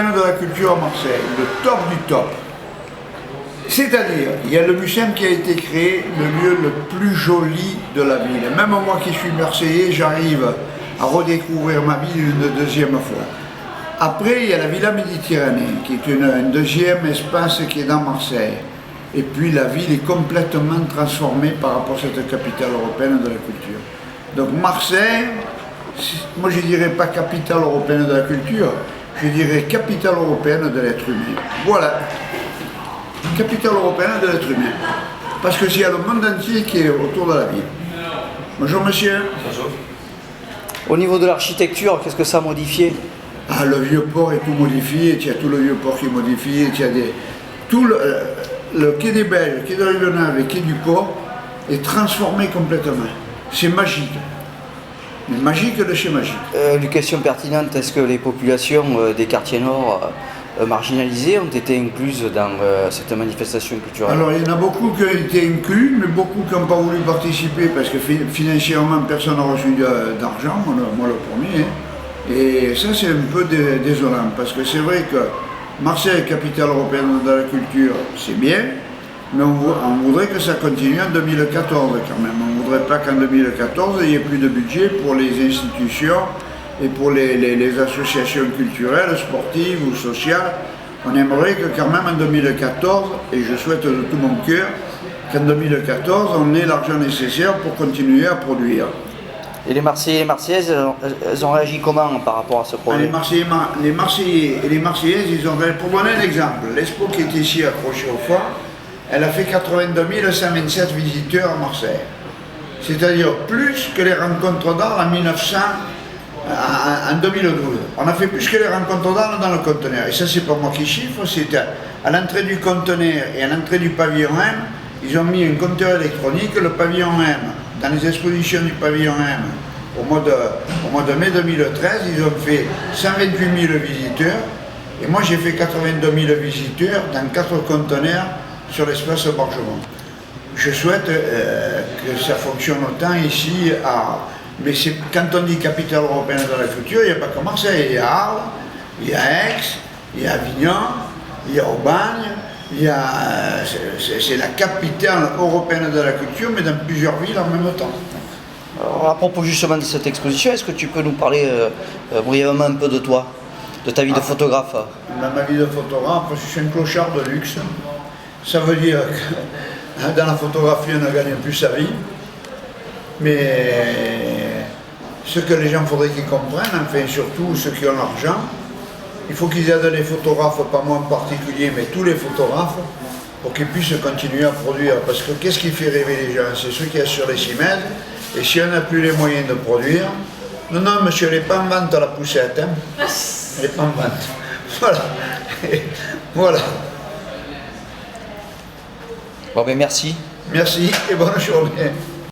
De la culture à Marseille, le top du top. C'est-à-dire, il y a le MUSEM qui a été créé, le lieu le plus joli de la ville. Même moi qui suis marseillais, j'arrive à redécouvrir ma ville une deuxième fois. Après, il y a la Villa Méditerranée, qui est un deuxième espace qui est dans Marseille. Et puis la ville est complètement transformée par rapport à cette capitale européenne de la culture. Donc Marseille, moi je ne dirais pas capitale européenne de la culture, je dirais capitale européenne de l'être humain. Voilà, capitale européenne de l'être humain. Parce que s'il y a le monde entier qui est autour de la ville. Bonjour monsieur. Bonjour. Au niveau de l'architecture, qu'est-ce que ça a modifié? Ah, le vieux port est tout modifié, il y a tout le vieux port qui est modifié, il y a tout le quai des Belges, le quai de Rive-Neuve et le quai du port est transformé complètement. C'est magique. Mais magique de chez magique. Une question pertinente, est-ce que les populations des quartiers nord marginalisées ont été incluses dans cette manifestation culturelle? Alors il y en a beaucoup qui ont été inclus, mais beaucoup qui n'ont pas voulu participer parce que financièrement personne n'a reçu d'argent, moi le premier. Et ça c'est un peu désolant parce que c'est vrai que Marseille, capitale européenne de la culture, c'est bien, mais on voudrait que ça continue en 2014 quand même. On ne voudrait pas qu'en 2014 il n'y ait plus de budget pour les institutions et pour les associations culturelles, sportives ou sociales. On aimerait que quand même en 2014, et je souhaite de tout mon cœur, qu'en 2014 on ait l'argent nécessaire pour continuer à produire. Et les Marseillais et les Marseillaises, elles ont réagi comment par rapport à ce projet? Les Marseillais et les Marseillaises, ils ont réagi. Pour donner un exemple, l'Expo qui est ici accrochée au fond, elle a fait 82 127 visiteurs à Marseille. C'est-à-dire plus que les rencontres d'art en 2012. On a fait plus que les rencontres d'art dans le conteneur. Et ça, c'est pas moi qui chiffre, c'est à l'entrée du conteneur et à l'entrée du pavillon M, ils ont mis un compteur électronique. Le pavillon M, dans les expositions du pavillon M, au mois de mai 2013, ils ont fait 128 000 visiteurs. Et moi, j'ai fait 82 000 visiteurs dans 4 conteneurs sur l'espace Bargement. Je souhaite que ça fonctionne autant ici mais quand on dit capitale européenne de la culture, il n'y a pas que Marseille, il y a Arles, il y a Aix, il y a Avignon, il y a Aubagne, c'est la capitale européenne de la culture, mais dans plusieurs villes en même temps. Alors, à propos justement de cette exposition, est-ce que tu peux nous parler brièvement un peu de toi, de ta vie de photographe? Dans ma vie de photographe, je suis un clochard de luxe. Ça veut dire que dans la photographie, on ne gagne plus sa vie. Mais ce que les gens faudrait qu'ils comprennent, enfin surtout ceux qui ont l'argent, il faut qu'ils aident les photographes, pas moi en particulier, mais tous les photographes, pour qu'ils puissent continuer à produire. Parce que qu'est-ce qui fait rêver les gens? C'est ceux qui assurent les cimaises. Et si on n'a plus les moyens de produire, non, monsieur, elle n'est pas en vente la poussette. Hein. Elle n'est pas en vente. Voilà. Voilà. Bon ben merci. Merci et bonne journée.